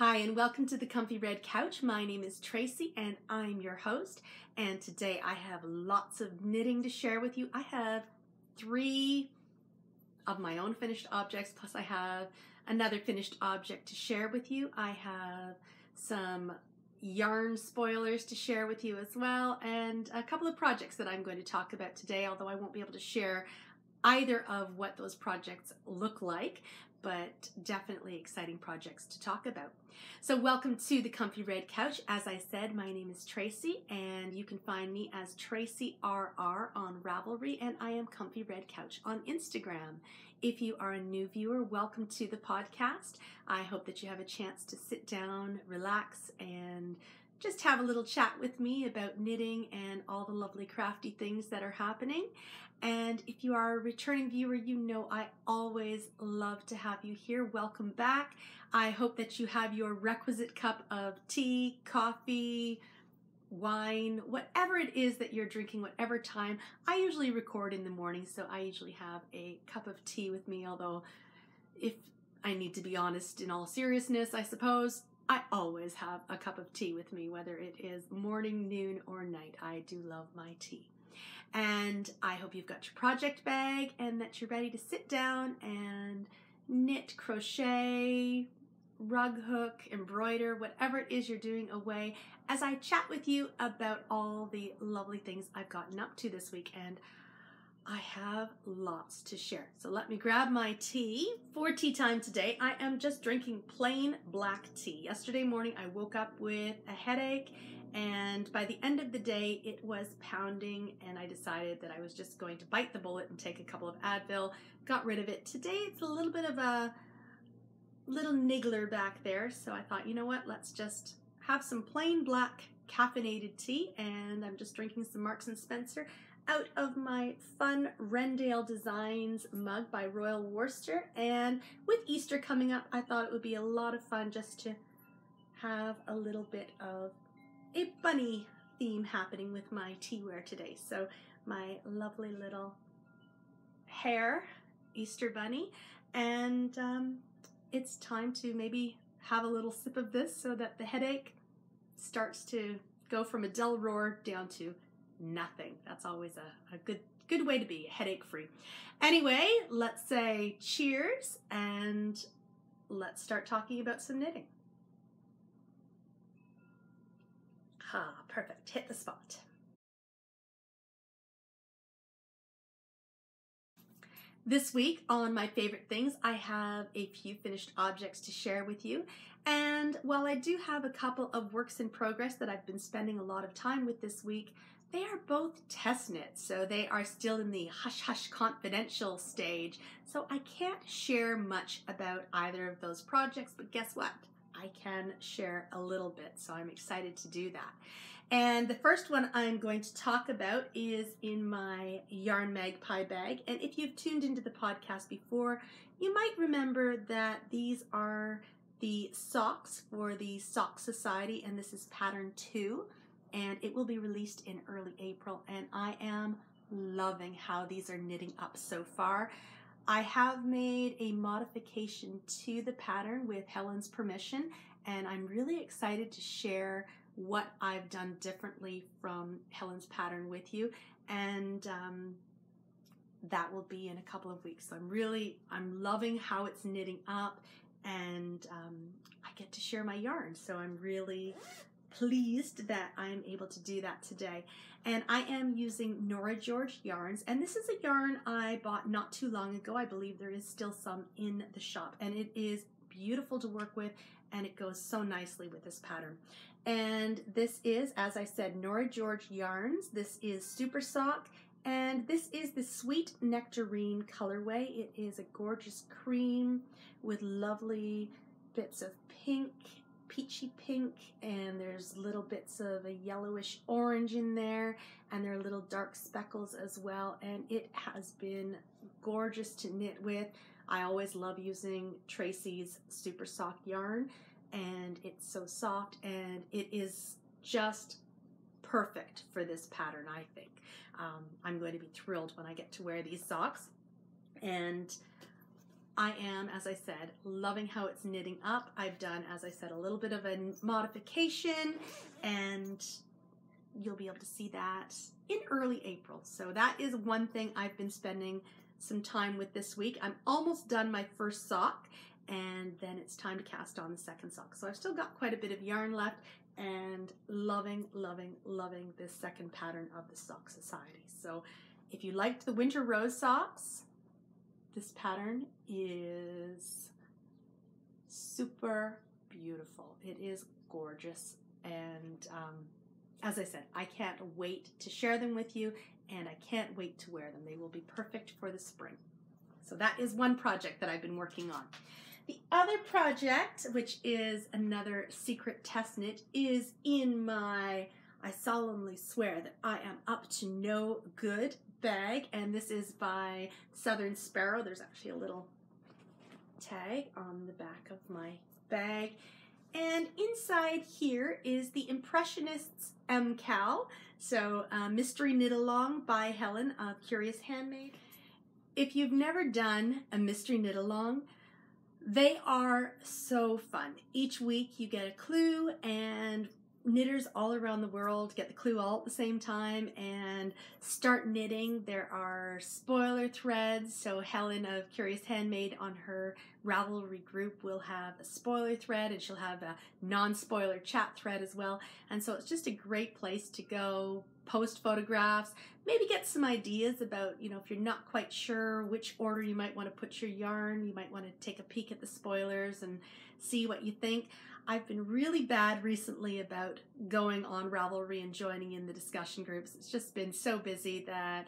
Hi, and welcome to the Comfy Red Couch. My name is Tracy and I'm your host. And today I have lots of knitting to share with you. I have 3 of my own finished objects, plus I have another finished object to share with you. I have some yarn spoilers to share with you as well, and a couple of projects that I'm going to talk about today, although I won't be able to share either of what those projects look like, but definitely exciting projects to talk about. So welcome to the Comfy Red Couch. As I said, my name is Tracy, and you can find me as Tracy RR on Ravelry, and I am Comfy Red Couch on Instagram. If you are a new viewer, welcome to the podcast. I hope that you have a chance to sit down, relax, and just have a little chat with me about knitting and all the lovely crafty things that are happening. And if you are a returning viewer, you know I always love to have you here. Welcome back. I hope that you have your requisite cup of tea, coffee, wine, whatever it is that you're drinking, whatever time. I usually record in the morning, so I usually have a cup of tea with me, although if I need to be honest in all seriousness, I suppose, I always have a cup of tea with me, whether it is morning, noon, or night. I do love my tea. And I hope you've got your project bag and that you're ready to sit down and knit, crochet, rug hook, embroider, whatever it is you're doing away as I chat with you about all the lovely things I've gotten up to this week. And I have lots to share. So let me grab my tea. For tea time today, I am just drinking plain black tea. Yesterday morning, I woke up with a headache, and by the end of the day, it was pounding, and I decided that I was just going to bite the bullet and take a couple of Advil, got rid of it. Today, it's a little bit of a little niggler back there, so I thought, you know what, let's just have some plain black caffeinated tea, and I'm just drinking some Marks & Spencer out of my fun Rendale Designs mug by Royal Worcester. And with Easter coming up, I thought it would be a lot of fun just to have a little bit of a bunny theme happening with my teaware today. So my lovely little hair Easter bunny, and it's time to maybe have a little sip of this so that the headache starts to go from a dull roar down to nothing. That's always a good way to be headache free. Anyway, let's say cheers and let's start talking about some knitting. Perfect. Hit the spot. This week on My Favorite Things, I have a few finished objects to share with you. And while I do have a couple of works in progress that I've been spending a lot of time with this week, they are both test knits, so they are still in the hush-hush confidential stage. So I can't share much about either of those projects, but guess what? I can share a little bit, so I'm excited to do that. And the first one I'm going to talk about is in my Yarn Magpie bag. And if you've tuned into the podcast before, you might remember that these are the socks for the Sock Society, and this is pattern 2. And it will be released in early April, and I am loving how these are knitting up so far. I have made a modification to the pattern with Helen's permission, and I'm really excited to share what I've done differently from Helen's pattern with you, and that will be in a couple of weeks. So I'm loving how it's knitting up, and I get to share my yarn, so I'm really pleased that I'm able to do that today. And I am using Nora George yarns, and this is a yarn I bought not too long ago. I believe there is still some in the shop, and it is beautiful to work with, and it goes so nicely with this pattern. And this is, as I said, Nora George yarns. This is Super Sock, and this is the Sweet Nectarine colorway. It is a gorgeous cream with lovely bits of pink, peachy pink, and there's little bits of a yellowish orange in there, and there are little dark speckles as well, and it has been gorgeous to knit with. I always love using Tracy's Super Sock yarn, and it's so soft, and it is just perfect for this pattern, I think. I'm going to be thrilled when I get to wear these socks, and I am, as I said, loving how it's knitting up. I've done, as I said, a little bit of a modification, and you'll be able to see that in early April. So that is one thing I've been spending some time with this week. I'm almost done my first sock, and then it's time to cast on the second sock. So I've still got quite a bit of yarn left, and loving, loving, loving this second pattern of the Sock Society. So if you liked the winter rose socks, this pattern is super beautiful. It is gorgeous, and as I said, I can't wait to share them with you, and I can't wait to wear them. They will be perfect for the spring. So that is one project that I've been working on. The other project, which is another secret test knit, is in my I solemnly swear that I am up to no good bag, and this is by Southern Sparrow. There's actually a little tag on the back of my bag, and inside here is the Impressionists MCAL, so Mystery Knit Along by Helen of Curious Handmade. If you've never done a Mystery Knit Along, they are so fun. Each week you get a clue, and knitters all around the world get the clue all at the same time and start knitting. There are spoiler threads, so Helen of Curious Handmade on her Ravelry group will have a spoiler thread, and she'll have a non-spoiler chat thread as well. And so it's just a great place to go post photographs, maybe get some ideas about, if you're not quite sure which order you might want to put your yarn, you might want to take a peek at the spoilers and see what you think. I've been really bad recently about going on Ravelry and joining in the discussion groups. It's just been so busy that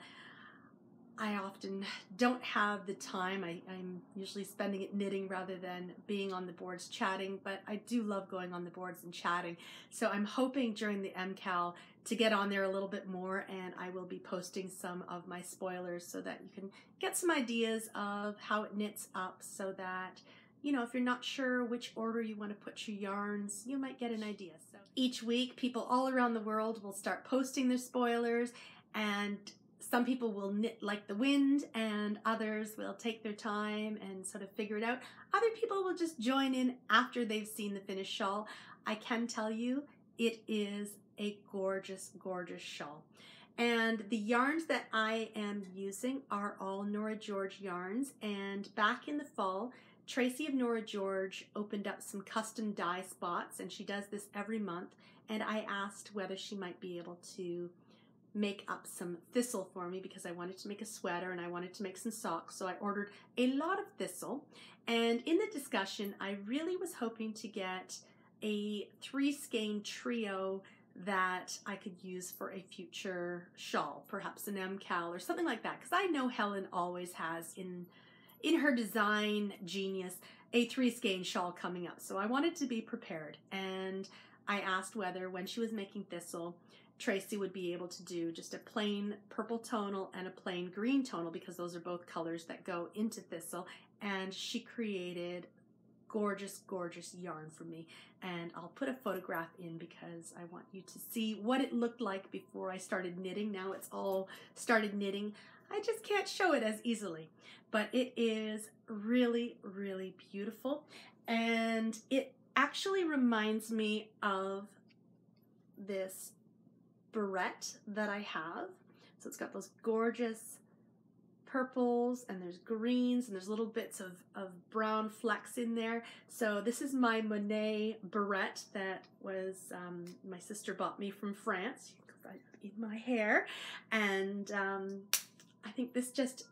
I often don't have the time. I'm usually spending it knitting rather than being on the boards chatting, but I do love going on the boards and chatting. So I'm hoping during the MCAL to get on there a little bit more, and I will be posting some of my spoilers so that you can get some ideas of how it knits up, so that if you're not sure which order you want to put your yarns, you might get an idea. So each week, people all around the world will start posting their spoilers, and some people will knit like the wind, and others will take their time and sort of figure it out. Other people will just join in after they've seen the finished shawl. I can tell you, it is a gorgeous, gorgeous shawl. And the yarns that I am using are all Nora George yarns, and back in the fall, Tracy of Nora George opened up some custom dye spots, and she does this every month, and I asked whether she might be able to make up some thistle for me, because I wanted to make a sweater and I wanted to make some socks. So I ordered a lot of thistle, and in the discussion I really was hoping to get a 3-skein trio that I could use for a future shawl, perhaps an MCAL or something like that, because I know Helen always has in her design genius a 3-skein shawl coming up. So I wanted to be prepared, and I asked whether when she was making thistle, Tracy would be able to do just a plain purple tonal and a plain green tonal, because those are both colors that go into thistle, and she created gorgeous, gorgeous yarn for me. And I'll put a photograph in because I want you to see what it looked like before I started knitting. Now it's all started knitting. I just can't show it as easily, but it is really, really beautiful, and it actually reminds me of this barrette that I have. So it's got those gorgeous purples, and there's greens, and there's little bits of brown flecks in there. So this is my Monet barrette that was my sister bought me from France in my hair, and I think this just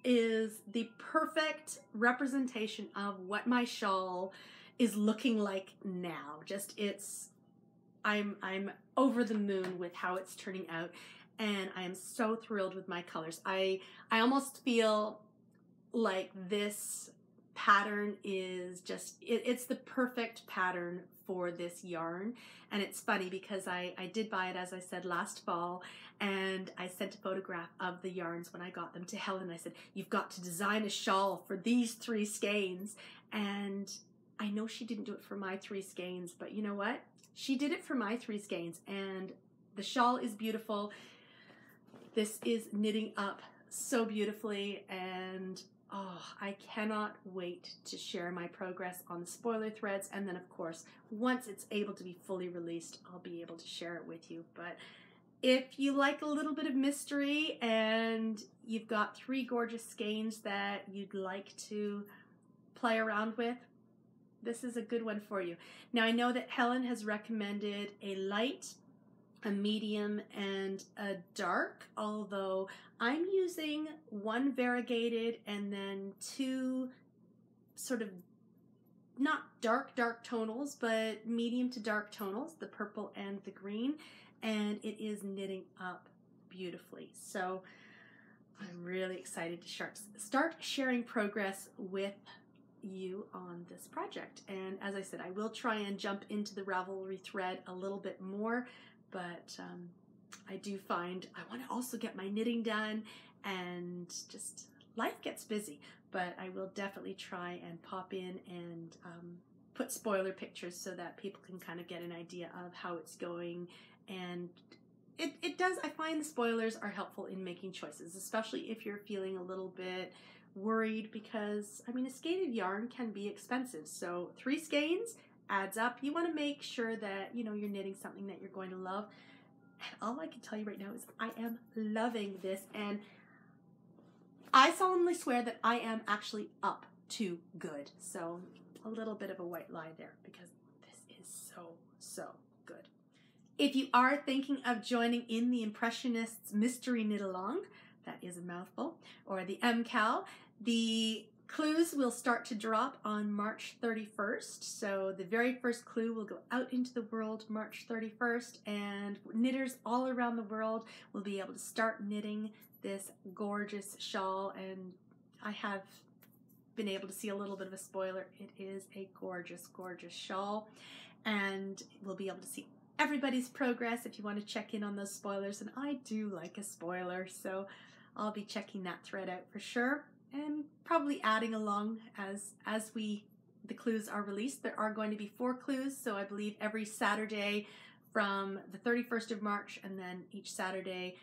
is the perfect representation of what my shawl is looking like now. I'm over the moon with how it's turning out, and I am so thrilled with my colors. I almost feel like this pattern is just, it's the perfect pattern for this yarn. And it's funny because I did buy it, as I said, last fall, and I sent a photograph of the yarns when I got them to Helen. I said, you've got to design a shawl for these 3 skeins. And I know she didn't do it for my 3 skeins, but you know what? She did it for my 3 skeins, and the shawl is beautiful. This is knitting up so beautifully, and oh, I cannot wait to share my progress on the spoiler threads. And then, of course, once it's able to be fully released, I'll be able to share it with you. But if you like a little bit of mystery and you've got 3 gorgeous skeins that you'd like to play around with, this is a good one for you. Now, I know that Helen has recommended a light, a medium, and a dark, although I'm using 1 variegated and then 2 sort of not dark tonals, but medium to dark tonals, the purple and the green, and it is knitting up beautifully. So I'm really excited to start sharing progress with you on this project. And as I said, I will try and jump into the Ravelry thread a little bit more, but I do find I want to also get my knitting done, and just life gets busy. But I will definitely try and pop in and put spoiler pictures so that people can kind of get an idea of how it's going. And it does, I find the spoilers are helpful in making choices, especially if you're feeling a little bit worried, because I mean, a skein of yarn can be expensive. So 3 skeins adds up. You want to make sure that, you know, you're knitting something that you're going to love. And all I can tell you right now is I am loving this, and I solemnly swear that I am actually up to good. So a little bit of a white lie there, because this is so good. If you are thinking of joining in the Impressionists Mystery Knit Along, that is a mouthful, or the MCAL, the clues will start to drop on March 31st. So the very first clue will go out into the world March 31st, and knitters all around the world will be able to start knitting this gorgeous shawl. And I have been able to see a little bit of a spoiler. It is a gorgeous, gorgeous shawl, and we'll be able to see everybody's progress if you want to check in on those spoilers. And I do like a spoiler, so I'll be checking that thread out for sure, and probably adding along as the clues are released. There are going to be 4 clues, so I believe every Saturday from the 31st of March, and then each Saturday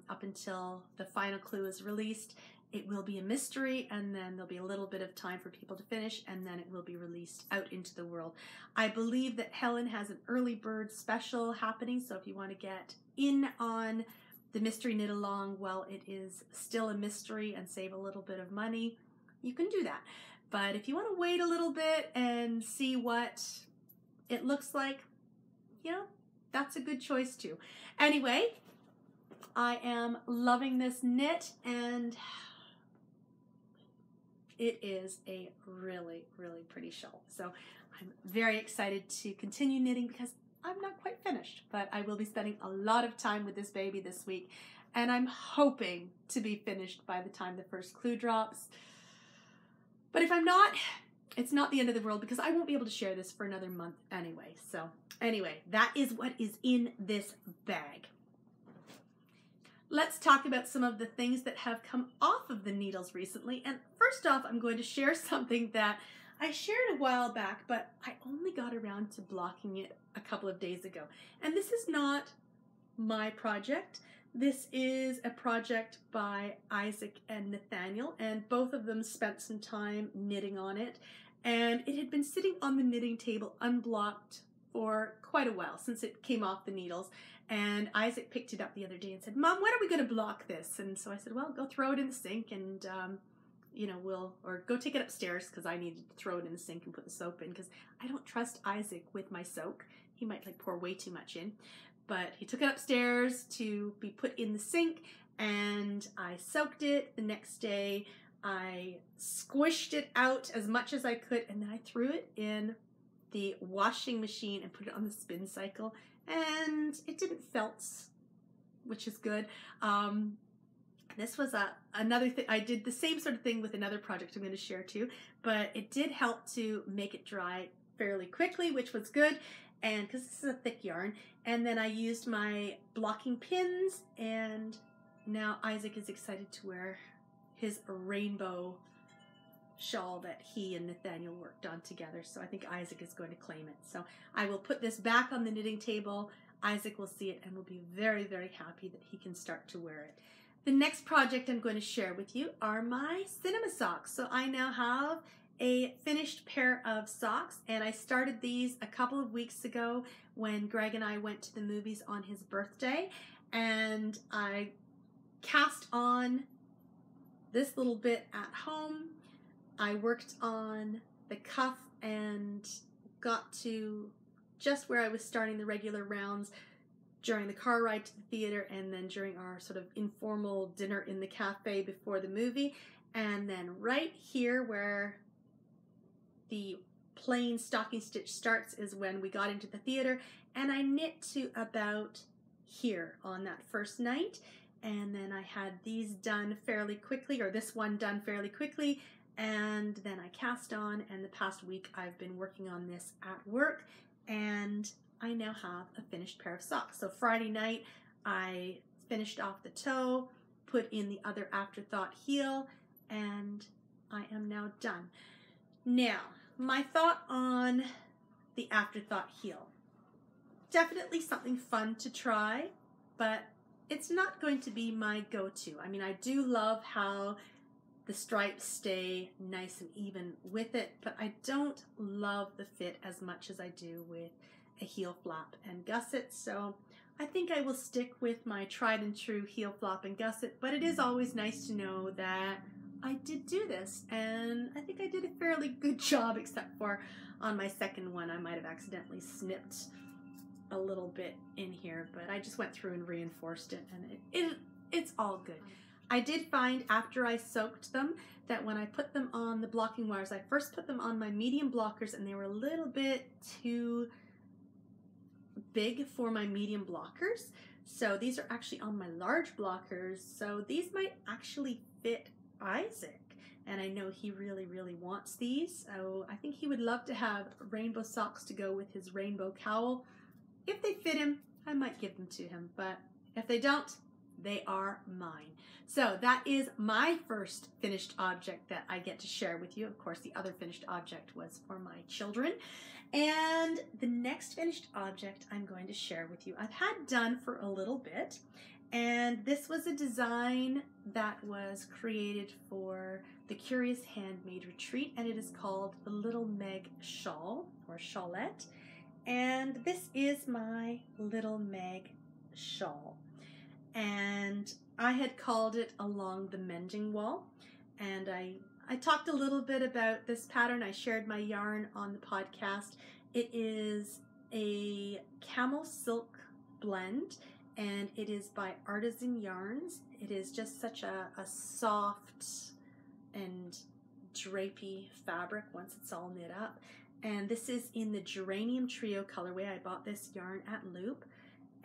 up until the final clue is released, it will be a mystery, and then there'll be a little bit of time for people to finish, and then it will be released out into the world. I believe that Helen has an early bird special happening, so if you want to get in on the Mystery Knit Along while it is still a mystery and save a little bit of money, you can do that. But if you want to wait a little bit and see what it looks like, you know, that's a good choice too. Anyway, I am loving this knit, and it is a really, really pretty shawl. So I'm very excited to continue knitting, because I'm not quite finished, but I will be spending a lot of time with this baby this week, and I'm hoping to be finished by the time the first clue drops. But if I'm not, it's not the end of the world, because I won't be able to share this for another month anyway. So anyway, that is what is in this bag. Let's talk about some of the things that have come off of the needles recently. And first off, I'm going to share something that I shared a while back, but I only got around to blocking it a couple of days ago. And this is not my project. This is a project by Isaac and Nathaniel, and both of them spent some time knitting on it. And it had been sitting on the knitting table unblocked for quite a while, since it came off the needles. And Isaac picked it up the other day and said, "Mom, when are we going to block this?" And so I said, "Well, go throw it in the sink, and you know, or go take it upstairs," because I needed to throw it in the sink and put the soap in, because I don't trust Isaac with my soak. He might like pour way too much in. But he took it upstairs to be put in the sink, and I soaked it. The next day I squished it out as much as I could, and then I threw it in the washing machine and put it on the spin cycle, and it didn't felt, which is good. This was another thing. I did the same sort of thing with another project I'm going to share too, but it did help to make it dry fairly quickly, which was good, and because this is a thick yarn. And then I used my blocking pins, and now Isaac is excited to wear his rainbow shawl that he and Nathaniel worked on together. So I think Isaac is going to claim it. So I will put this back on the knitting table. Isaac will see it and will be very, very happy that he can start to wear it. The next project I'm going to share with you are my cinema socks. So I now have a finished pair of socks, and I started these a couple of weeks ago when Greg and I went to the movies on his birthday, and I cast on this little bit at home. I worked on the cuff and got to just where I was starting the regular rounds during the car ride to the theater, and then during our sort of informal dinner in the cafe before the movie. And then right here where the plain stocking stitch starts is when we got into the theater, and I knit to about here on that first night. And then I had these done fairly quickly, or this one done fairly quickly, and then I cast on, and the past week I've been working on this at work, and I now have a finished pair of socks. So Friday night I finished off the toe, put in the other afterthought heel, and I am now done. Now, my thought on the afterthought heel. Definitely something fun to try, but it's not going to be my go-to. I mean, I do love how the stripes stay nice and even with it, but I don't love the fit as much as I do with a heel flap and gusset. So I think I will stick with my tried and true heel flap and gusset, but it is always nice to know that I did do this, and I think I did a fairly good job, except for on my second one I might have accidentally snipped a little bit in here, but I just went through and reinforced it, and it's all good. I did find after I soaked them that when I put them on the blocking wires, I first put them on my medium blockers, and they were a little bit too big for my medium blockers. So these are actually on my large blockers, so these might actually fit Isaac, and I know he really, really wants these, so I think he would love to have rainbow socks to go with his rainbow cowl. If they fit him, I might give them to him, but if they don't, they are mine. So that is my first finished object that I get to share with you. Of course, the other finished object was for my children. And the next finished object I'm going to share with you, I've had done for a little bit, and this was a design that was created for the Curious Handmade Retreat, and it is called the Little Meg Shawl, or Shawlette. And this is my Little Meg shawl. And I had called it Along the Mending Wall, and I talked a little bit about this pattern. I shared my yarn on the podcast. It is a camel silk blend, and it is by Artisan Yarns. It is just such a soft and drapey fabric once it's all knit up. And this is in the Geranium Trio colorway. I bought this yarn at Loop,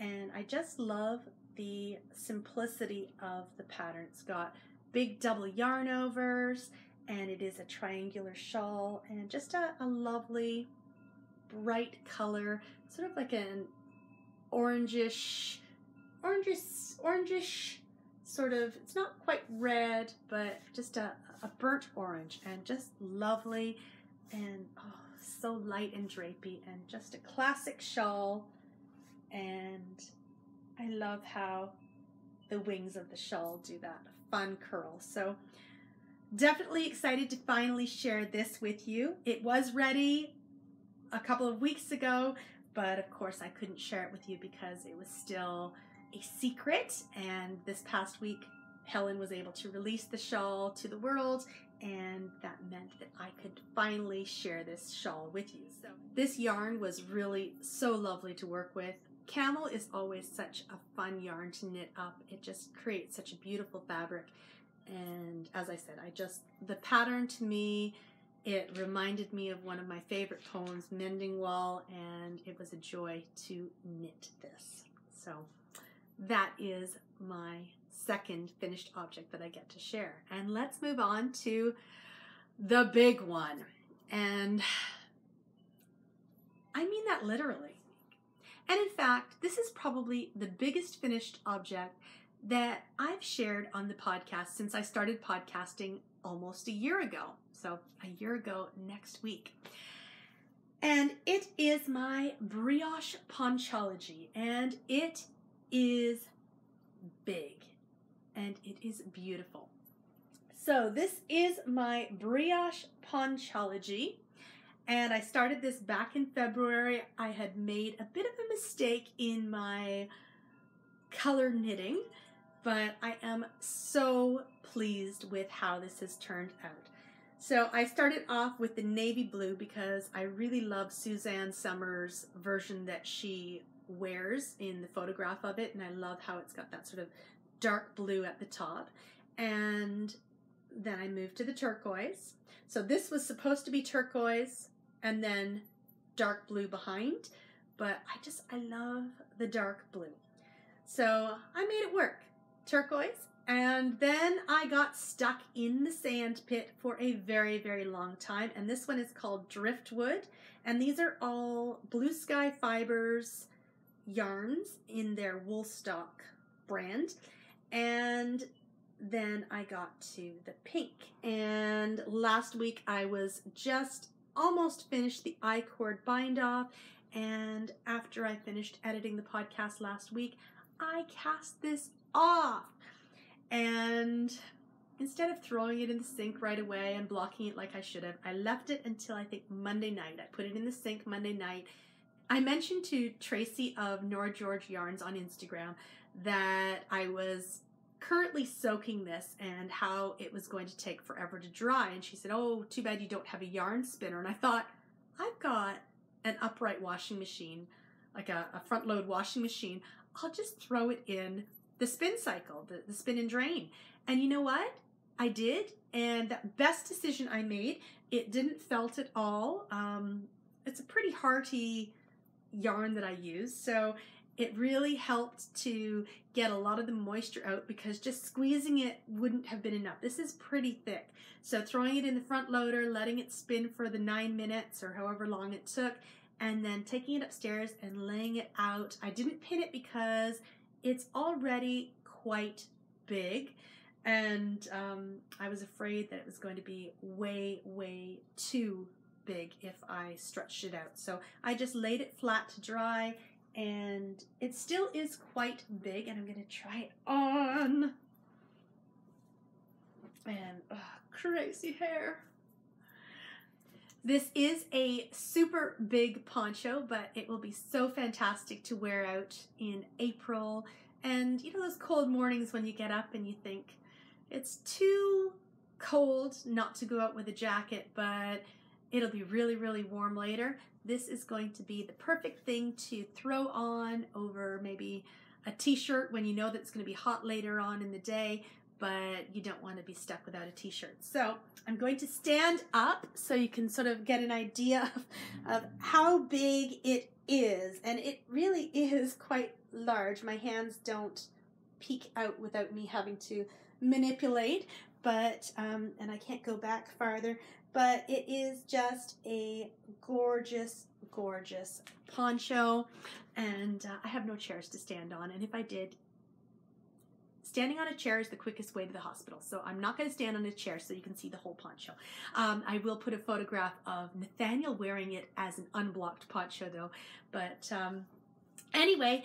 and I just love the simplicity of the pattern. It's got big double yarn overs, and it is a triangular shawl, and just a lovely bright color, sort of like an orangish sort of, it's not quite red, but just a burnt orange, and just lovely, and oh, so light and drapey, and just a classic shawl. And I love how the wings of the shawl do that fun curl. So definitely excited to finally share this with you. It was ready a couple of weeks ago, but of course I couldn't share it with you because it was still a secret. And this past week, Helen was able to release the shawl to the world, and that meant that I could finally share this shawl with you. So this yarn was really so lovely to work with. Camel is always such a fun yarn to knit up. It just creates such a beautiful fabric. And as I said, the pattern to me, it reminded me of one of my favorite poems, Mending Wall, and it was a joy to knit this. So that is my second finished object that I get to share. And let's move on to the big one. And I mean that literally. And in fact, this is probably the biggest finished object that I've shared on the podcast since I started podcasting almost a year ago. So a year ago next week. And it is my Brioche Ponchology, and it is big. and it is beautiful. So this is my Brioche Ponchology, and I started this back in February. I had made a bit of a mistake in my color knitting, but I am so pleased with how this has turned out. So I started off with the navy blue because I really love Suzanne Somers' version that she wears in the photograph of it, and I love how it's got that sort of dark blue at the top. And then I moved to the turquoise. So this was supposed to be turquoise and then dark blue behind, but I love the dark blue. So I made it work, turquoise. And then I got stuck in the sand pit for a very, very long time. And this one is called Driftwood. And these are all Blue Sky Fibers yarns in their Woolstock brand. And then I got to the pink. And last week I was just almost finished the I-cord bind off. And after I finished editing the podcast last week, I cast this off. And instead of throwing it in the sink right away and blocking it like I should have, I left it until I think Monday night. I put it in the sink Monday night. I mentioned to Tracy of Nora George Yarns on Instagram that I was currently soaking this and how it was going to take forever to dry. And she said, "Oh, too bad you don't have a yarn spinner." And I thought, I've got an upright washing machine, like a front load washing machine. I'll just throw it in the spin cycle, the spin and drain. And you know what? I did, and the best decision I made. It didn't felt at all. It's a pretty hearty yarn that I use, so it really helped to get a lot of the moisture out because just squeezing it wouldn't have been enough. This is pretty thick. So throwing it in the front loader, letting it spin for the 9 minutes or however long it took, and then taking it upstairs and laying it out. I didn't pin it because it's already quite big, and I was afraid that it was going to be way, way too big if I stretched it out. So I just laid it flat to dry, and it still is quite big, and I'm going to try it on. And crazy hair. This is a super big poncho, but it will be so fantastic to wear out in April. And you know those cold mornings when you get up and you think it's too cold not to go out with a jacket, but it'll be really, really warm later. This is going to be the perfect thing to throw on over maybe a t-shirt when you know that it's going to be hot later on in the day, but you don't want to be stuck without a t-shirt. So I'm going to stand up so you can sort of get an idea of how big it is. And it really is quite large. My hands don't peek out without me having to manipulate, but, and I can't go back farther, but it is just a gorgeous, gorgeous poncho. And I have no chairs to stand on. And if I did, standing on a chair is the quickest way to the hospital. So I'm not going to stand on a chair so you can see the whole poncho. I will put a photograph of Nathaniel wearing it as an unblocked poncho though. But anyway,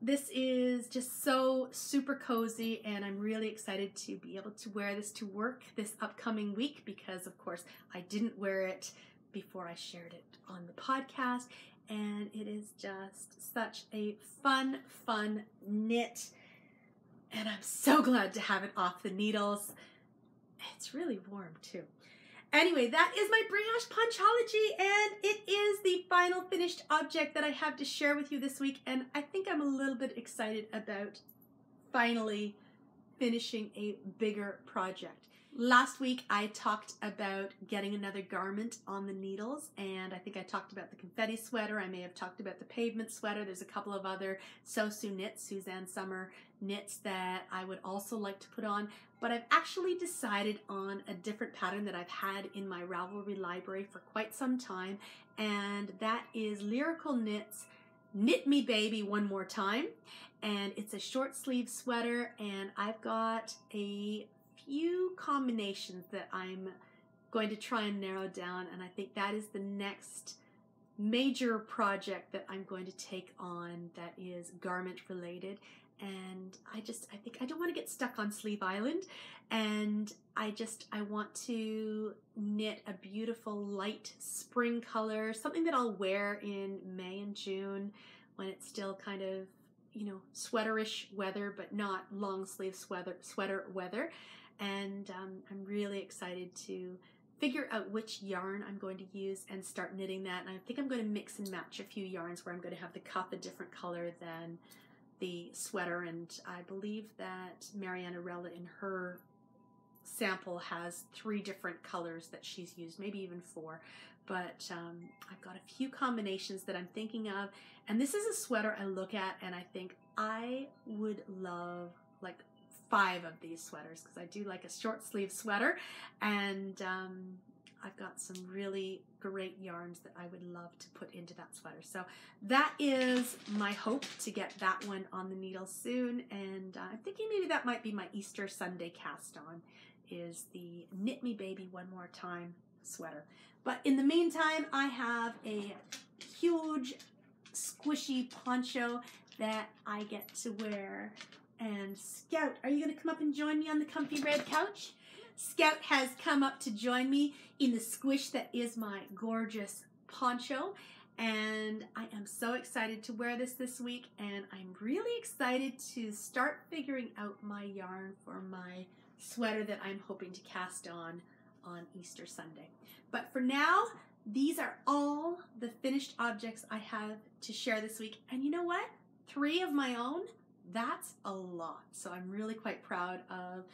this is just so super cozy, and I'm really excited to be able to wear this to work this upcoming week because of course I didn't wear it before I shared it on the podcast. And it is just such a fun knit. And I'm so glad to have it off the needles. It's really warm too. Anyway, that is my Brioche Ponchology, and it is the final finished object that I have to share with you this week. And I think I'm a little bit excited about finally finishing a bigger project. Last week I talked about getting another garment on the needles, and I think I talked about the confetti sweater. I may have talked about the pavement sweater. There's a couple of other Sosu knits, Suzanne Somers knits, that I would also like to put on, but I've actually decided on a different pattern that I've had in my Ravelry library for quite some time, and that is Lyrical Knits Knit Me Baby One More Time. And it's a short sleeve sweater, and I've got a few combinations that I'm going to try and narrow down, and I think that is the next major project that I'm going to take on that is garment related. and I think I don't want to get stuck on Sleeve Island, and I want to knit a beautiful light spring color, something that I'll wear in May and June when it's still kind of, you know, sweaterish weather, but not long sleeve sweater weather. And I'm really excited to figure out which yarn I'm going to use and start knitting that. And I think I'm going to mix and match a few yarns where I'm going to have the cuff a different color than the sweater. And I believe that Mariana Rella in her sample has 3 different colors that she's used, maybe even 4. But I've got a few combinations that I'm thinking of. And this is a sweater I look at and I think I would love like 5 of these sweaters, because I do like a short sleeve sweater, and I've got some really great yarns that I would love to put into that sweater. So that is my hope, to get that one on the needle soon, and I'm thinking maybe that might be my Easter Sunday cast on, is the Knit Me Baby One More Time sweater. But in the meantime, I have a huge squishy poncho that I get to wear. And Scout, are you going to come up and join me on the comfy red couch? Scout has come up to join me in the squish that is my gorgeous poncho. And I am so excited to wear this week. And I'm really excited to start figuring out my yarn for my sweater that I'm hoping to cast on Easter Sunday. But for now, these are all the finished objects I have to share this week. And you know what? 3 of my own. That's a lot. So I'm really quite proud of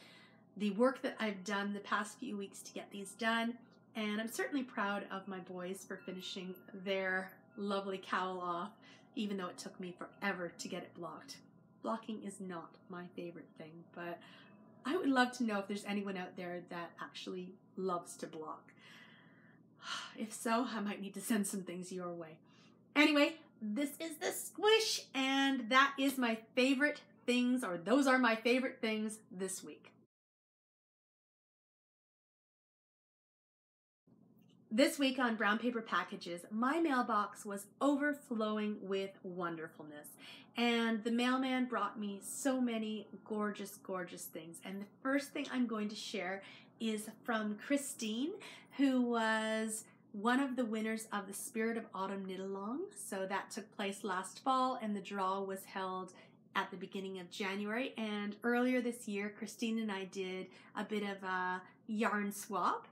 the work that I've done the past few weeks to get these done. And I'm certainly proud of my boys for finishing their lovely cowl off, even though it took me forever to get it blocked. Blocking is not my favorite thing, but I would love to know if there's anyone out there that actually loves to block. If so, I might need to send some things your way. Anyway, this is the squish, and that is my favorite things, or those are my favorite things this week. This week on Brown Paper Packages, my mailbox was overflowing with wonderfulness, and the mailman brought me so many gorgeous, gorgeous things. And the first thing I'm going to share is from Christine, who was one of the winners of the Spirit of Autumn Knit Along. So that took place last fall, and the draw was held at the beginning of January. And earlier this year, Christine and I did a bit of a yarn swap,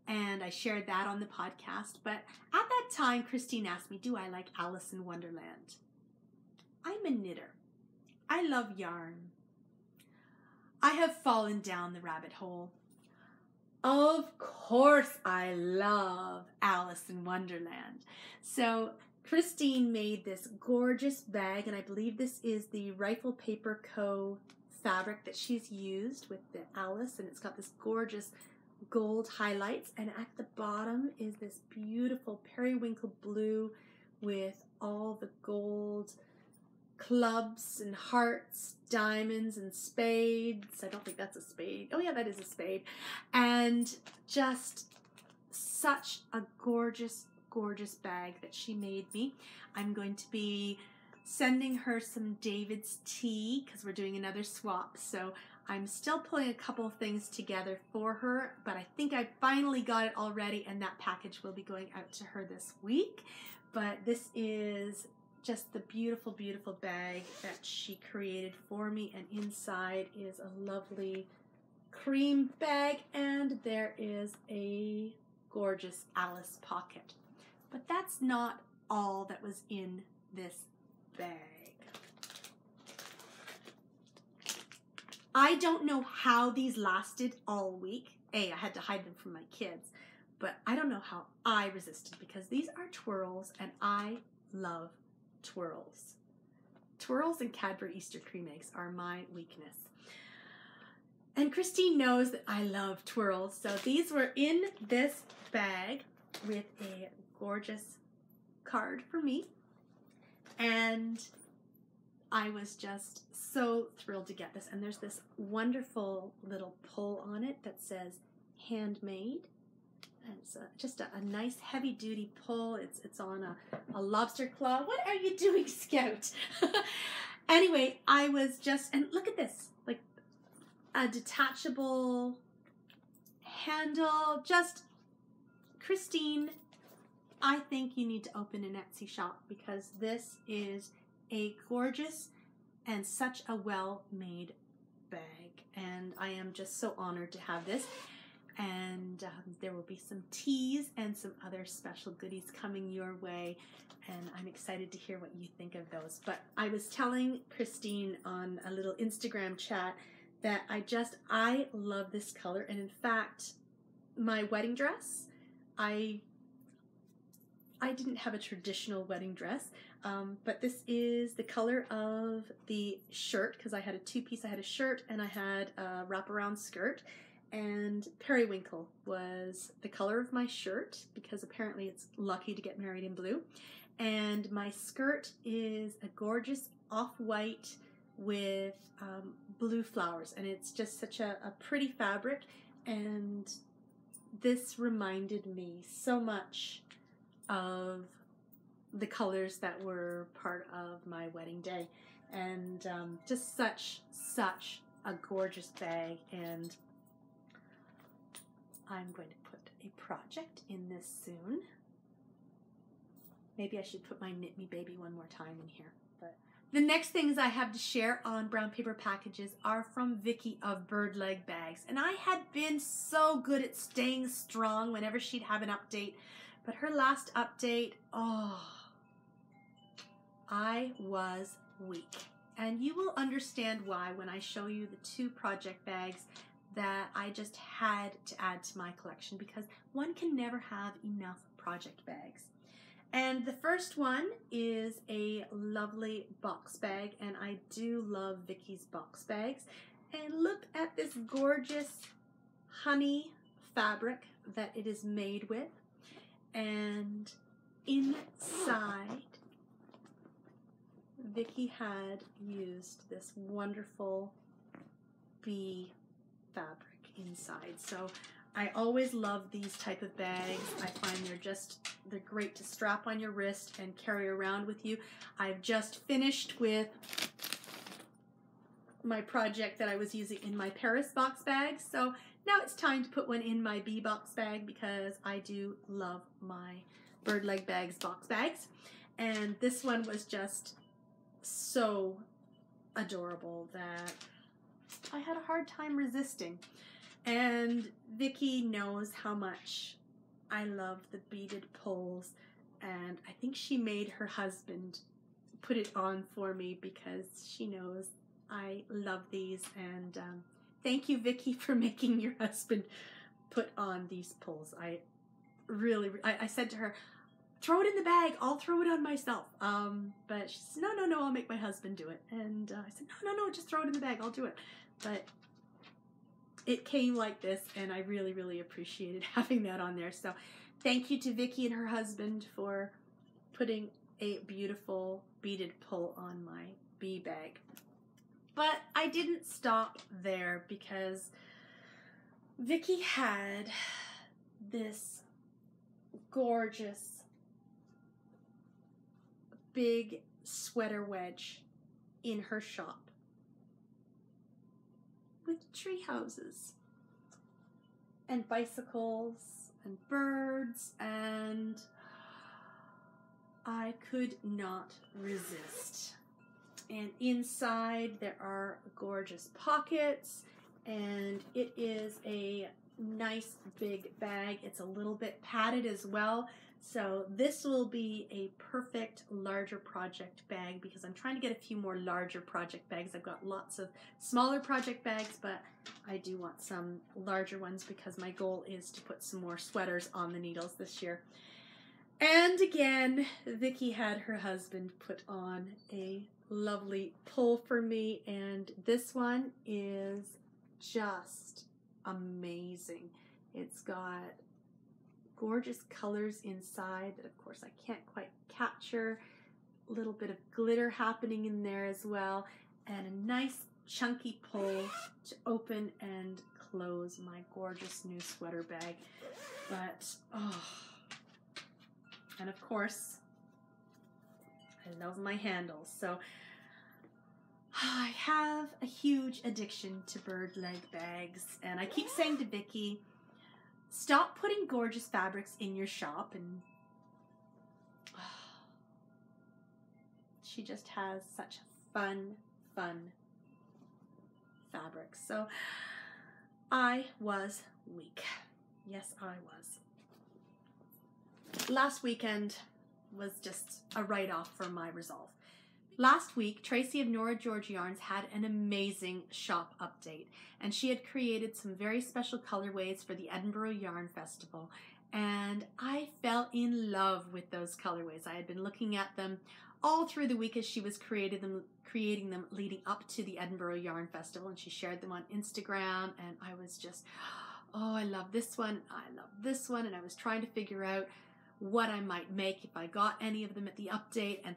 and I shared that on the podcast. But at that time, Christine asked me, do I like Alice in Wonderland? I'm a knitter. I love yarn. I have fallen down the rabbit hole. Of course I love Alice in Wonderland. So Christine made this gorgeous bag, and I believe this is the Rifle Paper Co. fabric that she's used with the Alice, and it's got this gorgeous gold highlights, and at the bottom is this beautiful periwinkle blue with all the gold clubs and hearts, diamonds and spades. I don't think that's a spade. Oh yeah, that is a spade. And just such a gorgeous, gorgeous bag that she made me. I'm going to be sending her some David's tea because we're doing another swap. So I'm still pulling a couple of things together for her, but I think I finally got it all ready, and that package will be going out to her this week. But this is just the beautiful, beautiful bag that she created for me, and inside is a lovely cream bag, and there is a gorgeous Alice pocket. But that's not all that was in this bag. I don't know how these lasted all week. I had to hide them from my kids, but I don't know how I resisted, because these are twirls, and I love twirls. Twirls and Cadbury Easter cream eggs are my weakness. And Christine knows that I love twirls, so these were in this bag with a gorgeous card for me, and I was just so thrilled to get this. And there's this wonderful little pull on it that says handmade. And it's just a nice heavy duty pull. It's on a lobster claw. What are you doing, Scout? Anyway, I was just, and look at this, like a detachable handle. Just, Christine, I think you need to open an Etsy shop because this is a gorgeous and such a well-made bag. And I am just so honored to have this. And there will be some teas and some other special goodies coming your way. And I'm excited to hear what you think of those. But I was telling Christine on a little Instagram chat that I love this color. And in fact, my wedding dress, I didn't have a traditional wedding dress, but this is the color of the shirt because I had a two-piece. I had a shirt and I had a wraparound skirt. And periwinkle was the color of my shirt because apparently it's lucky to get married in blue. And my skirt is a gorgeous off-white with blue flowers. And it's just such a pretty fabric. And this reminded me so much of the colors that were part of my wedding day. And just such a gorgeous bag. And I'm going to put a project in this soon. Maybe I should put my Knit Me Baby one more time in here. But the next things I have to share on brown paper packages are from Vicki of Bird Leg Bags. And I had been so good at staying strong whenever she'd have an update. But her last update, I was weak. And you will understand why when I show you the two project bags that I just had to add to my collection because one can never have enough project bags. And the first one is a lovely box bag, and I do love Vicki's box bags. And look at this gorgeous honey fabric that it is made with. And inside, Vicki had used this wonderful bee fabric inside. So I always love these type of bags. I find they're great to strap on your wrist and carry around with you. I've just finished with my project that I was using in my Paris box bag. So now it's time to put one in my bee box bag because I do love my Bird Leg Bags box bags. And this one was just so adorable that I had a hard time resisting. And Vicki knows how much I love the beaded pulls, and I think she made her husband put it on for me because she knows I love these. And thank you, Vicki, for making your husband put on these pulls. I said to her, throw it in the bag, I'll throw it on myself. But she said, no, I'll make my husband do it. And I said, no, just throw it in the bag, I'll do it. But it came like this, and I really appreciated having that on there. So thank you to Vicki and her husband for putting a beautiful beaded pull on my bee bag. But I didn't stop there because Vicki had this gorgeous big sweater wedge in her shop with tree houses and bicycles and birds, and I could not resist. And inside there are gorgeous pockets, and it is a nice big bag. It's a little bit padded as well. So this will be a perfect larger project bag because I'm trying to get a few more larger project bags. I've got lots of smaller project bags, but I do want some larger ones because my goal is to put some more sweaters on the needles this year. And again, Vicki had her husband put on a lovely pull for me, and this one is just amazing. It's got gorgeous colors inside that of course I can't quite capture, a little bit of glitter happening in there as well, and a nice chunky pull to open and close my gorgeous new sweater bag. But and of course I love my handles. So I have a huge addiction to bird leg bags, and I keep saying to Vicky, stop putting gorgeous fabrics in your shop, and she just has such fun fabrics. So I was weak. Yes, I was. Last weekend was just a write-off for my resolve. Last week, Tracy of Nora George Yarns had an amazing shop update, and she had created some very special colorways for the Edinburgh Yarn Festival, and I fell in love with those colorways. I had been looking at them all through the week as she was creating them leading up to the Edinburgh Yarn Festival, and she shared them on Instagram, and I was just, oh, I love this one, I love this one, and I was trying to figure out what I might make if I got any of them at the update. And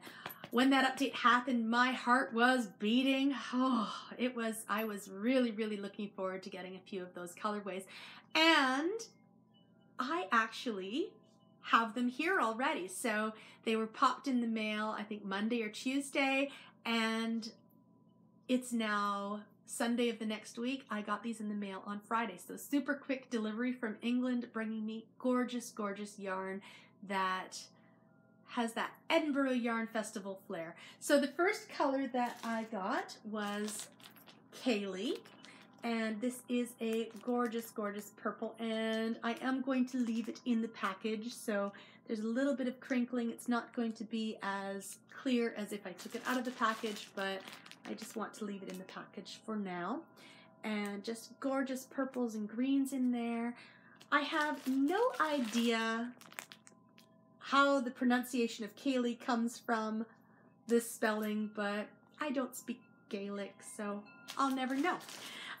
when that update happened, my heart was beating. Oh, I was really looking forward to getting a few of those colorways, and I actually have them here already. So they were popped in the mail, I think Monday or Tuesday, and it's now Sunday of the next week. I got these in the mail on Friday. So super quick delivery from England, bringing me gorgeous yarn that has that Edinburgh Yarn Festival flair. So the first color that I got was Kaylee, and this is a gorgeous purple, and I am going to leave it in the package, so there's a little bit of crinkling. It's not going to be as clear as if I took it out of the package, but I just want to leave it in the package for now. And just gorgeous purples and greens in there. I have no idea how the pronunciation of Kaylee comes from this spelling, but I don't speak Gaelic, so I'll never know.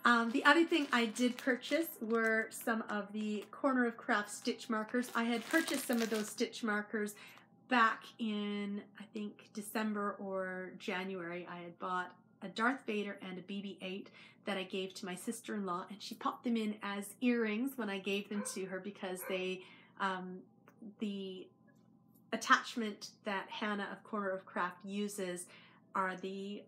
The other thing I did purchase were some of the Corner of Craft stitch markers. I had purchased some of those stitch markers back in, I think, December or January. I had bought a Darth Vader and a BB-8 that I gave to my sister-in-law, and she popped them in as earrings when I gave them to her, because they, the attachment that Hannah of Corner of Craft uses are the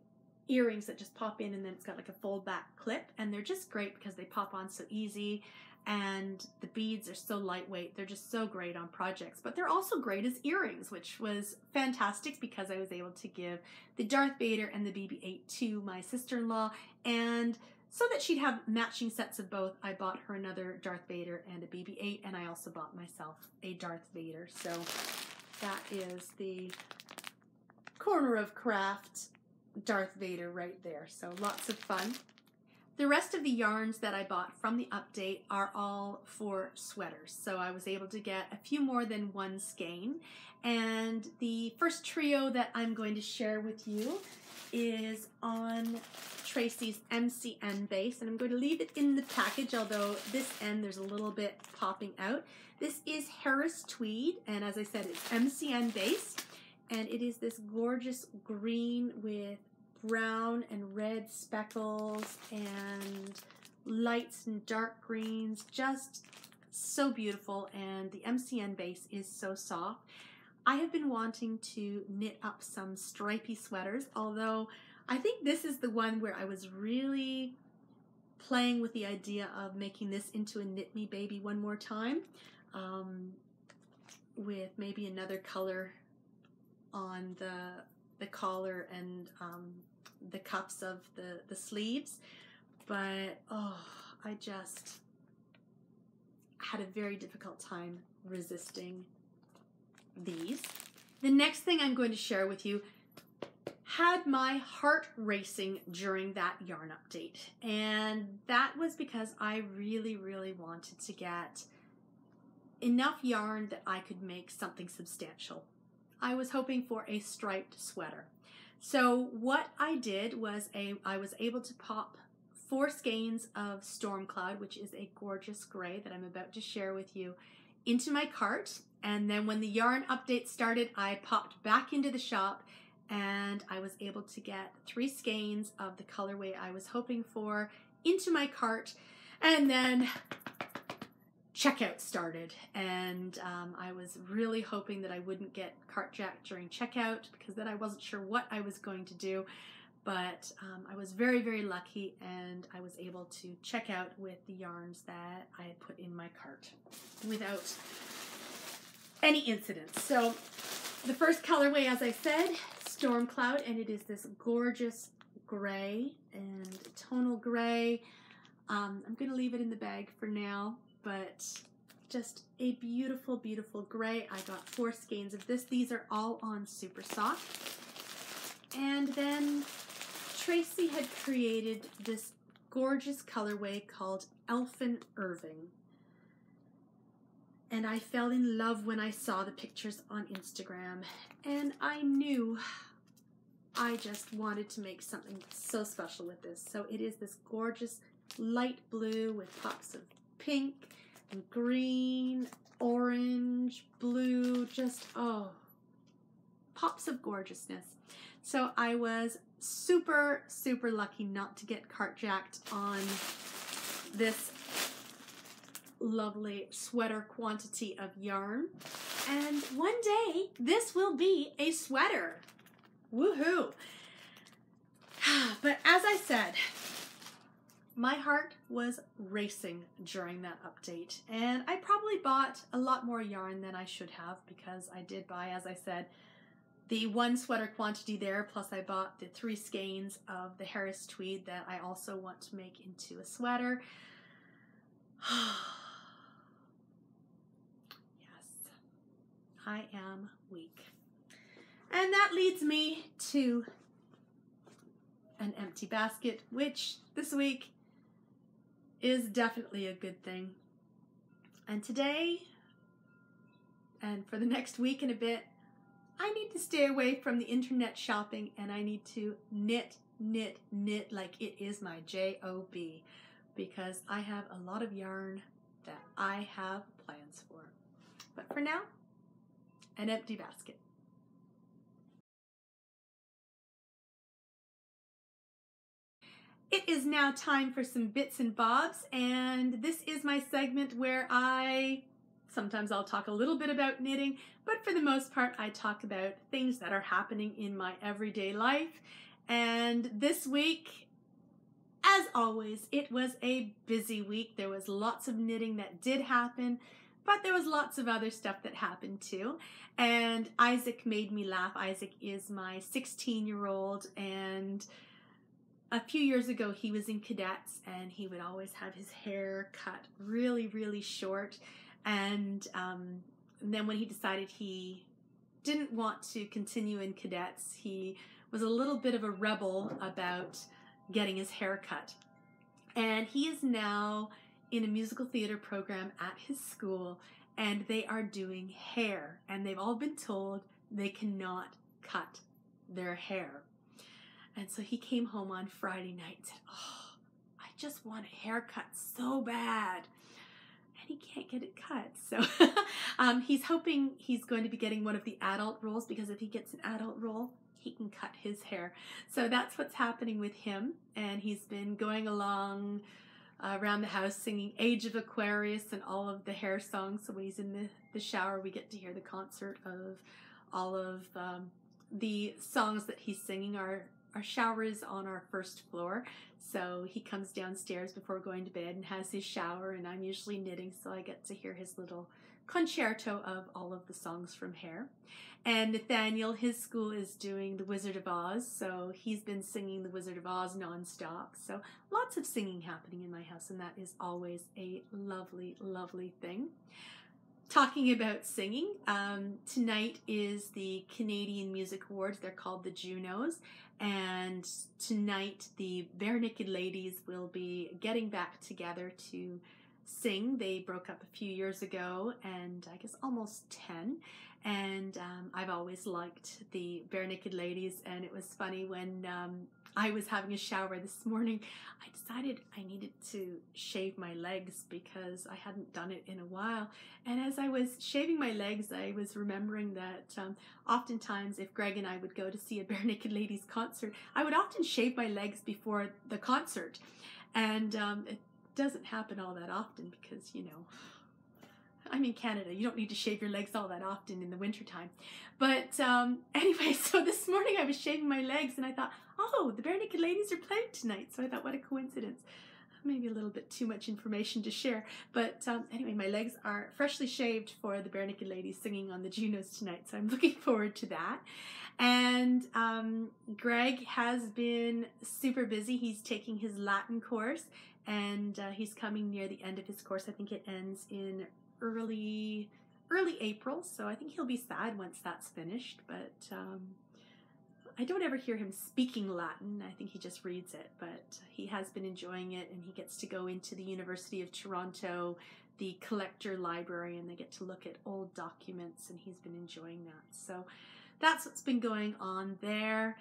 earrings that just pop in, and then it's got like a fold back clip, and they're just great because they pop on so easy, and the beads are so lightweight. They're just so great on projects, but they're also great as earrings, which was fantastic because I was able to give the Darth Vader and the BB-8 to my sister-in-law, and so that she'd have matching sets of both, I bought her another Darth Vader and a BB-8, and I also bought myself a Darth Vader. So that is the Corner of Craft Darth Vader right there. So lots of fun. The rest of the yarns that I bought from the update are all for sweaters. So I was able to get a few more than one skein. And the first trio that I'm going to share with you is on Tracy's MCN base. And I'm going to leave it in the package, although this end there's a little bit popping out. This is Harris Tweed, and as I said, it's MCN base, and it is this gorgeous green with brown and red speckles and lights and dark greens, just so beautiful, and the MCN base is so soft. I have been wanting to knit up some stripy sweaters, although I think this is the one where I was really playing with the idea of making this into a Knit Me Baby one more time, with maybe another color on the collar and the cuffs of the sleeves. But oh, I just had a very difficult time resisting these. The next thing I'm going to share with you had my heart racing during that yarn update, and that was because I really wanted to get enough yarn that I could make something substantial. I was hoping for a striped sweater. So what I did was I was able to pop 4 skeins of Storm Cloud, which is a gorgeous gray that I'm about to share with you, into my cart. And then when the yarn update started, I popped back into the shop and I was able to get 3 skeins of the colorway I was hoping for into my cart. And then checkout started, and I was really hoping that I wouldn't get cart jacked during checkout, because then I wasn't sure what I was going to do. But I was very, very lucky, and I was able to check out with the yarns that I had put in my cart without any incidents. So the first colorway, as I said, Storm Cloud, and it is this gorgeous gray and tonal gray. I'm going to leave it in the bag for now, but just a beautiful, beautiful gray. I got 4 skeins of this. These are all on Super Soft. And then Tracy had created this gorgeous colorway called Elfin Irving. And I fell in love when I saw the pictures on Instagram. And I knew I just wanted to make something so special with this. So it is this gorgeous light blue with pops of pink and green, orange, blue, just, oh, pops of gorgeousness. So I was super, super lucky not to get carjacked on this lovely sweater quantity of yarn. And one day, this will be a sweater. Woohoo! But as I said, my heart was racing during that update, and I probably bought a lot more yarn than I should have, because I did buy, as I said, the 1 sweater quantity there, plus I bought the 3 skeins of the Harris tweed that I also want to make into a sweater. Yes, I am weak. And that leads me to an empty basket, which this week is definitely a good thing. And today, and for the next week and a bit, I need to stay away from the internet shopping, and I need to knit, knit, knit like it is my J-O-B, because I have a lot of yarn that I have plans for. But for now, an empty basket. It is now time for some bits and bobs, and this is my segment where sometimes I'll talk a little bit about knitting, but for the most part I talk about things that are happening in my everyday life. And this week, as always, it was a busy week. There was lots of knitting that did happen, but there was lots of other stuff that happened too. And Isaac made me laugh. Isaac is my 16-year-old, and a few years ago he was in cadets, and he would always have his hair cut really, really short. And then when he decided he didn't want to continue in cadets, he was a little bit of a rebel about getting his hair cut. And he is now in a musical theater program at his school, and they are doing hair, and they've all been told they cannot cut their hair. And so he came home on Friday night and said, "Oh, I just want a haircut so bad." And he can't get it cut. So he's hoping he's going to be getting one of the adult rolls, because if he gets an adult roll, he can cut his hair. So that's what's happening with him. And he's been going along around the house singing Age of Aquarius and all of the hair songs. So when he's in the shower, we get to hear the concert of all of the songs that he's singing. Our shower is on our first floor, so he comes downstairs before going to bed and has his shower, and I'm usually knitting, so I get to hear his little concerto of all of the songs from Hair. And Nathaniel, his school is doing The Wizard of Oz, so he's been singing The Wizard of Oz nonstop. So lots of singing happening in my house, and that is always a lovely, lovely thing. Talking about singing, tonight is the Canadian Music Awards. They're called the Junos. And tonight the Bare Naked Ladies will be getting back together to sing. They broke up a few years ago, and I guess almost 10. And I've always liked the Bare Naked Ladies, and it was funny when I was having a shower this morning, I decided I needed to shave my legs because I hadn't done it in a while. And as I was shaving my legs, I was remembering that oftentimes if Greg and I would go to see a Bare Naked Ladies concert, I would often shave my legs before the concert. And it doesn't happen all that often because, you know, I'm in Canada. You don't need to shave your legs all that often in the wintertime. But anyway, so this morning I was shaving my legs and I thought, oh, the Bare Naked Ladies are playing tonight. So I thought, what a coincidence. Maybe a little bit too much information to share. But anyway, my legs are freshly shaved for the Bare Naked Ladies singing on the Junos tonight. So I'm looking forward to that. And Greg has been super busy. He's taking his Latin course, and he's coming near the end of his course. I think it ends in early April. So I think he'll be sad once that's finished. But I don't ever hear him speaking Latin. I think he just reads it, but he has been enjoying it, and he gets to go into the University of Toronto, the collector library, and they get to look at old documents, and he's been enjoying that. So that's what's been going on there.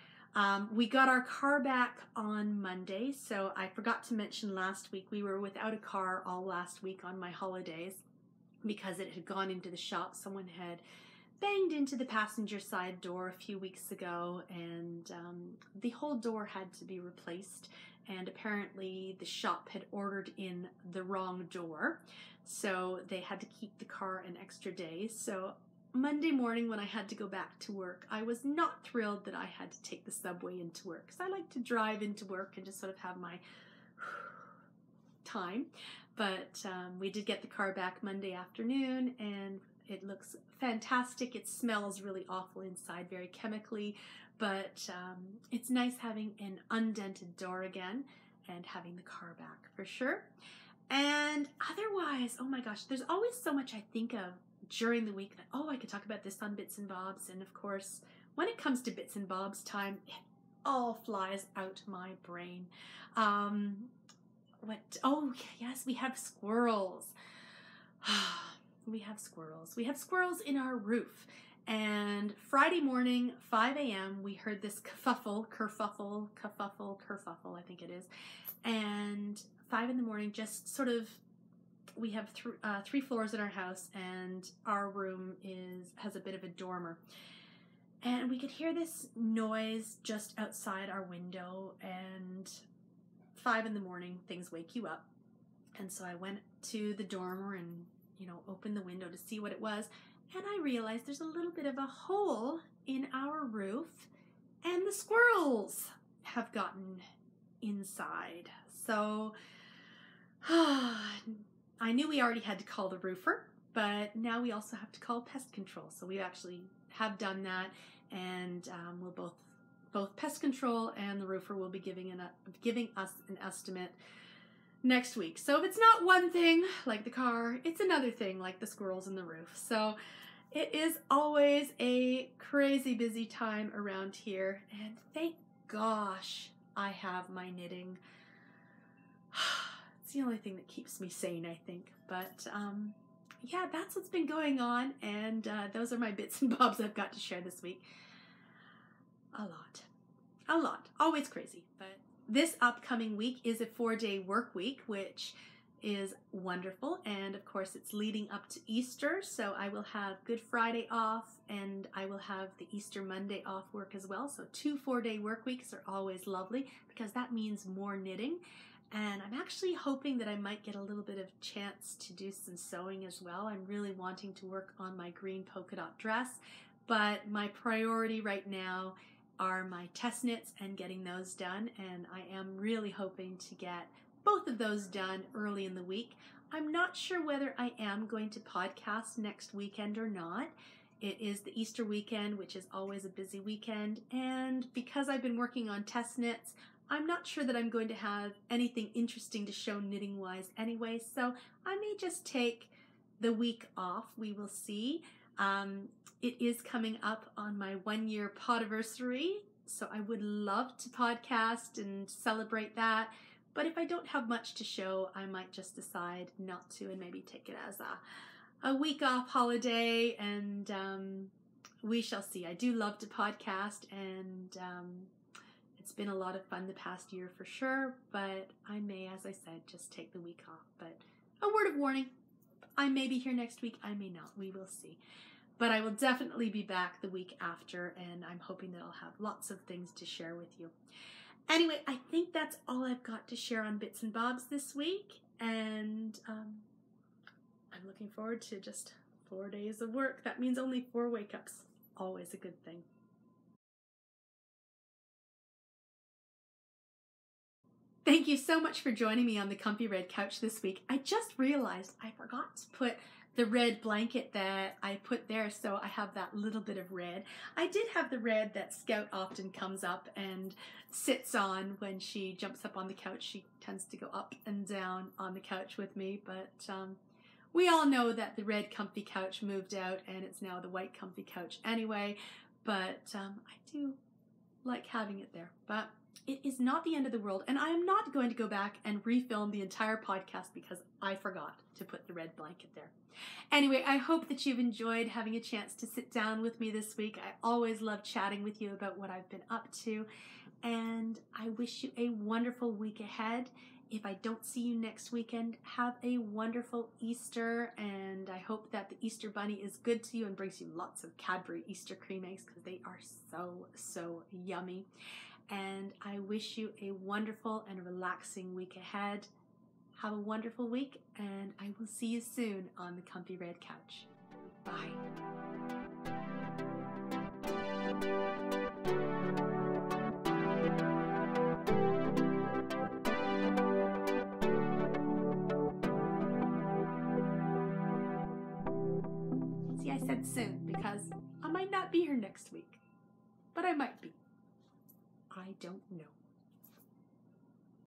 We got our car back on Monday, so I forgot to mention last week we were without a car all last week on my holidays because it had gone into the shop. Someone had banged into the passenger side door a few weeks ago, and the whole door had to be replaced, and apparently the shop had ordered in the wrong door, so they had to keep the car an extra day. So Monday morning when I had to go back to work, I was not thrilled that I had to take the subway into work, because I like to drive into work and just sort of have my time. But we did get the car back Monday afternoon, and it looks fantastic. It smells really awful inside, very chemically, but it's nice having an undented door again and having the car back for sure. And otherwise, oh my gosh, there's always so much I think of during the week that, oh, I could talk about this on Bits and Bobs. And of course, when it comes to Bits and Bobs time, it all flies out my brain. Oh, yes, we have squirrels. We have squirrels. We have squirrels in our roof. And Friday morning, 5 a.m., we heard this kerfuffle, I think it is. And 5 in the morning, just sort of, we have three floors in our house, and our room has a bit of a dormer. And we could hear this noise just outside our window, and 5 in the morning, things wake you up. And so I went to the dormer and open the window to see what it was, and I realized there's a little bit of a hole in our roof, and the squirrels have gotten inside. So I knew we already had to call the roofer, but now we also have to call pest control. So we actually have done that, and we'll both pest control and the roofer will be giving us an estimate next week. So if it's not one thing like the car, it's another thing like the squirrels in the roof. So it is always a crazy busy time around here, and thank gosh I have my knitting. It's the only thing that keeps me sane, I think. But yeah, that's what's been going on, and those are my bits and bobs I've got to share this week. A lot, always crazy. But this upcoming week is a 4-day work week, which is wonderful. And of course, it's leading up to Easter. So I will have Good Friday off, and I will have the Easter Monday off work as well. So 2 4-day work weeks are always lovely because that means more knitting. And I'm actually hoping that I might get a little bit of chance to do some sewing as well. I'm really wanting to work on my green polka dot dress, but my priority right now are my test knits and getting those done, and I am really hoping to get both of those done early in the week. I'm not sure whether I am going to podcast next weekend or not. It is the Easter weekend, which is always a busy weekend, and because I've been working on test knits, I'm not sure that I'm going to have anything interesting to show knitting-wise anyway, so I may just take the week off. We will see. It is coming up on my 1-year podiversary, so I would love to podcast and celebrate that. But if I don't have much to show, I might just decide not to and maybe take it as a week off holiday, and we shall see. I do love to podcast, and it's been a lot of fun the past year for sure, but I may, as I said, just take the week off. But a word of warning, I may be here next week, I may not, we will see. But I will definitely be back the week after, and I'm hoping that I'll have lots of things to share with you. Anyway, I think that's all I've got to share on Bits and Bobs this week, and I'm looking forward to just 4 days of work. That means only 4 wake-ups. Always a good thing. Thank you so much for joining me on the Comfy Red Couch this week. I just realized I forgot to put the red blanket that I put there, so I have that little bit of red. I did have the red that Scout often comes up and sits on when she jumps up on the couch. She tends to go up and down on the couch with me, but we all know that the red comfy couch moved out and it's now the white comfy couch anyway, but I do like having it there. But it is not the end of the world, and I am not going to go back and refilm the entire podcast because I forgot to put the red blanket there. Anyway, I hope that you've enjoyed having a chance to sit down with me this week. I always love chatting with you about what I've been up to, and I wish you a wonderful week ahead. If I don't see you next weekend, have a wonderful Easter, and I hope that the Easter Bunny is good to you and brings you lots of Cadbury Easter cream eggs because they are so yummy. And I wish you a wonderful and relaxing week ahead. Have a wonderful week, and I will see you soon on the Comfy Red Couch. Bye. See, I said soon because I might not be here next week, but I might be. I don't know.